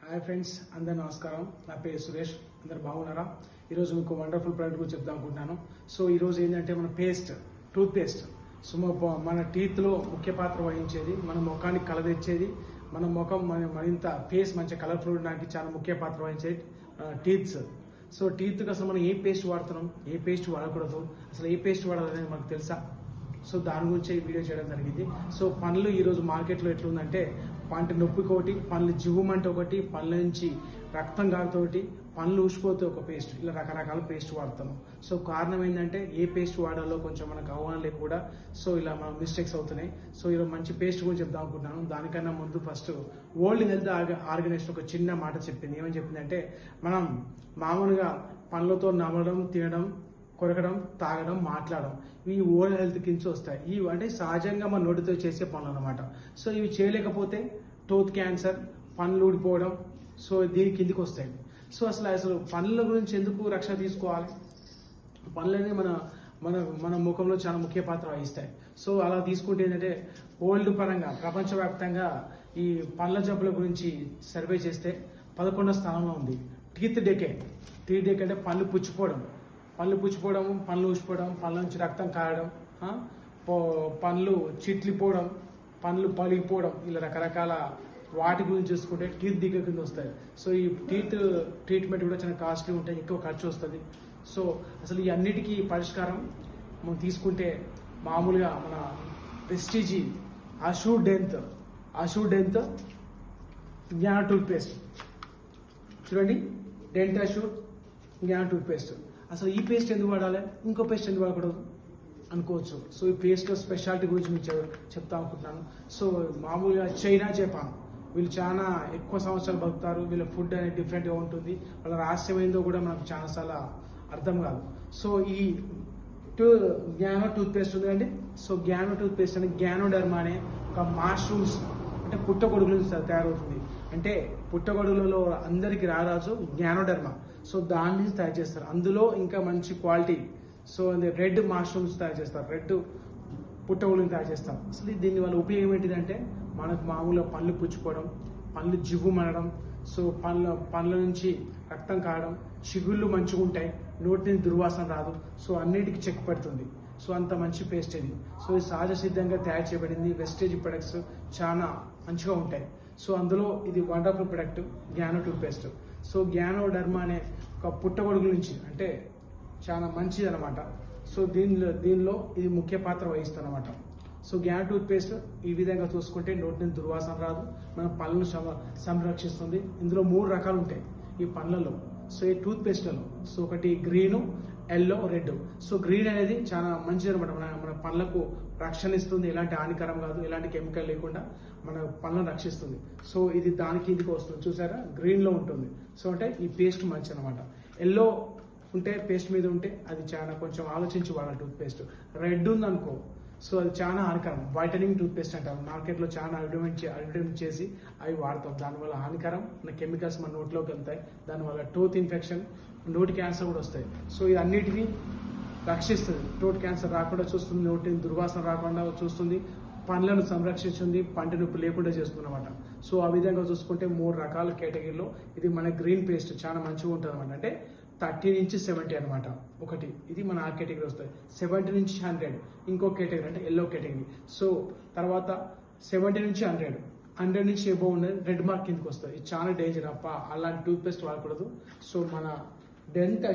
Hi friends, అందరు నమస్కారం. నా పేరు సురేష్. అందరు బాగున్నారా? ఈరోజు మీకు వండర్ఫుల్ ప్రోడక్ట్ గురించి చెప్దాం అనుకుంటున్నాను. సో ఈరోజు ఏంటంటే మన టూత్ పేస్ట్. సో మన టీత్లో ముఖ్య పాత్ర వహించేది, మన ముఖానికి కళ తెచ్చేది, మన ముఖం మరింత ఫేస్ మంచి కలర్ఫుల్ ఉండడానికి చాలా ముఖ్య పాత్ర వహించేది టీత్స్. సో టీత్కి అసలు మనం ఏ పేస్ట్ వాడుతున్నాం, ఏ పేస్ట్ వాడకూడదు, అసలు ఏ పేస్ట్ వాడాలనేది మనకు తెలుసా? సో దాని గురించి ఈ వీడియో చేయడం జరిగింది. సో పనులు ఈరోజు మార్కెట్లో ఎట్లుందంటే, పంట నొప్పికి ఒకటి, పనులు జివ్వుమంటే ఒకటి, పనుల నుంచి రక్తం కారుతోటి, పనులు ఊసిపోతే ఒక పేస్ట్, ఇలా రకరకాల పేస్ట్ వాడతాము. సో కారణం ఏంటంటే ఏ పేస్ట్ వాడాలో కొంచెం మనకు అవగాహన లేక కూడా సో ఇలా మన మిస్టేక్స్ అవుతున్నాయి. సో ఈరోజు మంచి పేస్ట్ గురించి చెప్దాం అనుకుంటున్నాను. దానికన్నా ముందు ఫస్ట్ వరల్డ్ హెల్త్ ఆర్గనైజేషన్ ఒక చిన్న మాట చెప్పింది. ఏమని చెప్పిందంటే, మనం మామూలుగా పనులతో నమలడం, తినడం, కొరకడం, తాగడం, మాట్లాడడం, ఇవి ఓరల్ హెల్త్ కింద వస్తాయి. ఇవి అంటే సహజంగా మన నోటితో చేసే పనులు అనమాట. సో ఇవి చేయలేకపోతే టూత్ క్యాన్సర్, పనులు ఊడిపోవడం, సో దీని కిందికి వస్తాయి. సో అసలు పనుల గురించి ఎందుకు రక్షణ తీసుకోవాలి? పనులనే మన మన మన ముఖంలో చాలా ముఖ్య పాత్ర వహిస్తాయి. సో అలా తీసుకుంటే ఏంటంటే, వరల్డ్ పరంగా ప్రపంచవ్యాప్తంగా ఈ పనుల జబ్బుల గురించి సర్వే చేస్తే 11వ స్థానంలో ఉంది. టీత్ డెకే అంటే పళ్ళు పుచ్చిపోవడం, పళ్ళు ఊసిపోవడం, పళ్ళ నుంచి రక్తం కారడం, పళ్ళు చిట్లిపోవడం, పళ్ళు పలిగిపోవడం, ఇలా రకరకాల వాటి గురించి చూసుకుంటే టీత్ దిగ్గ కింద వస్తాయి. సో ఈ టీత్ ట్రీట్మెంట్ కూడా చాలా కాస్ట్లీ ఉంటాయి, ఎక్కువ ఖర్చు వస్తుంది. సో అసలు ఈ అన్నిటికీ పరిష్కారం మనం తీసుకుంటే మామూలుగా మన ప్రెస్టీజీ అషూ డెంత్ జ్ఞాన టూత్ పేస్ట్ చూడండి. డెంట్ అషూ జ్ఞాన టూత్ పేస్ట్. అసలు ఈ పేస్ట్ ఎందుకు వాడాలి, ఇంకో పేస్ట్ ఎందుకు వాడకూడదు అనుకోవచ్చు. సో ఈ పేస్ట్లో స్పెషాలిటీ గురించి మీకు చెప్తా అనుకుంటున్నాను. సో మామూలుగా చైనా, జపాన్ వీళ్ళు చాలా ఎక్కువ సంవత్సరాలు బతుకుతారు. వీళ్ళ ఫుడ్ అనేది డిఫరెంట్గా ఉంటుంది. వాళ్ళ రహస్యం ఏందో కూడా మనకు చాలాసార్లు అర్థం కాదు. సో ఈ జ్ఞానో టూత్ పేస్ట్ ఉందండి. సో జ్ఞానో టూత్ పేస్ట్ అంటే గ్యానోడర్మా అనే ఒక మష్రూమ్స్ అంటే పుట్టగొడుగుల నుంచి తయారవుతుంది. అంటే పుట్టగొడుగులలో అందరికి రారాజు జ్ఞానోడర్మా. సో దాని నుంచి తయారు చేస్తారు. అందులో ఇంకా మంచి క్వాలిటీ, సో రెడ్ మష్రూమ్స్ తయారు చేస్తారు, రెడ్ పుట్టగొడుగులను తయారు చేస్తారు. అసలు దీని వల్ల ఉపయోగం ఏంటిదంటే, మనకు మామూలుగా పళ్ళు పుచ్చిపోవడం, పళ్ళు జివ్వు మనడం, సో పళ్ళ నుంచి రక్తం కావడం, చిగుళ్ళు మంచిగా ఉంటాయి, నోటి నుంచి దుర్వాసన రాదు. సో అన్నిటికీ చెక్ పెడుతుంది. సో అంత మంచి పేస్ట్ ఇది. సో ఇది సహజ సిద్ధంగా తయారు చేయబడింది. వెస్టేజ్ ప్రొడక్ట్స్ చాలా మంచిగా ఉంటాయి. సో అందులో ఇది wonderful product Gano tooth paste. So ganoderma అనే ఒక పుట్టగొడుగుల నుంచి అంటే చాలా మంచిది అనమాట. సో దీనిలో ఇది ముఖ్య పాత్ర వహిస్తుంది అనమాట. సో జ్ఞాన టూత్ పేస్ట్ ఈ విధంగా చూసుకుంటే నోటి నుంచి దుర్వాసన రాదు, మన పళ్ళను సంరక్షిస్తుంది. ఇందులో 3 రకాలు ఉంటాయి ఈ పళ్ళలో, సో ఈ టూత్ పేస్ట్లలో. సో ఒకటి green, yellow, red. So green అనేది చాలా మంచిది అనమాట. మన పళ్ళకు రక్షణ ఇస్తుంది, ఎలాంటి హానికరం కాదు, ఎలాంటి కెమికల్ లేకుండా మన పళ్ళను రక్షిస్తుంది. సో ఇది దాని కిందికి వస్తుంది, చూసారా, గ్రీన్లో ఉంటుంది. సో అంటే ఈ పేస్ట్ మంచి అనమాట. ఎల్లో ఉంటే పేస్ట్ మీద ఉంటే అది చాలా కొంచెం ఆలోచించి వాడాలి టూత్ పేస్ట్. రెడ్ ఉందనుకో, సో అది చాలా హానికరం. వైటనింగ్ టూత్ పేస్ట్ అంటారు. మార్కెట్లో చాలా అడ్వర్టైజ్మెంట్ చేసి అవి వాడతాం. దానివల్ల హానికరం, మన కెమికల్స్ మన నోట్లోకి వెళ్తాయి. దానివల్ల టూత్ ఇన్ఫెక్షన్, నోటి క్యాన్సర్ కూడా వస్తాయి. సో ఇది అన్నిటినీ రక్షిస్తుంది. టూత్ క్యాన్సర్ రాకుండా చూస్తుంది, నోటి దుర్వాసన రాకుండా చూస్తుంది, పండ్లను సంరక్షిస్తుంది, పంట నొప్పి లేకుండా చేస్తుంది అనమాట. సో ఆ విధంగా చూసుకుంటే 3 రకాల కేటగిరీలో ఇది మన గ్రీన్ పేస్ట్ చాలా మంచిగా ఉంటుంది అనమాట. అంటే 30 నుంచి 70 అనమాట. ఒకటి ఇది మన ఆ కేటగిరీ వస్తుంది. 70 నుంచి 100 ఇంకో కేటగిరీ అంటే ఎల్లో కేటగిరీ. సో తర్వాత 70 నుంచి 100 నుంచి ఎబో ఉన్నది రెడ్ మార్క్ కిందకి వస్తుంది. ఇది చాలా డేంజర్ అప్ప, అలాంటి టూత్ పేస్ట్ వాడకూడదు. సో మన డెంట్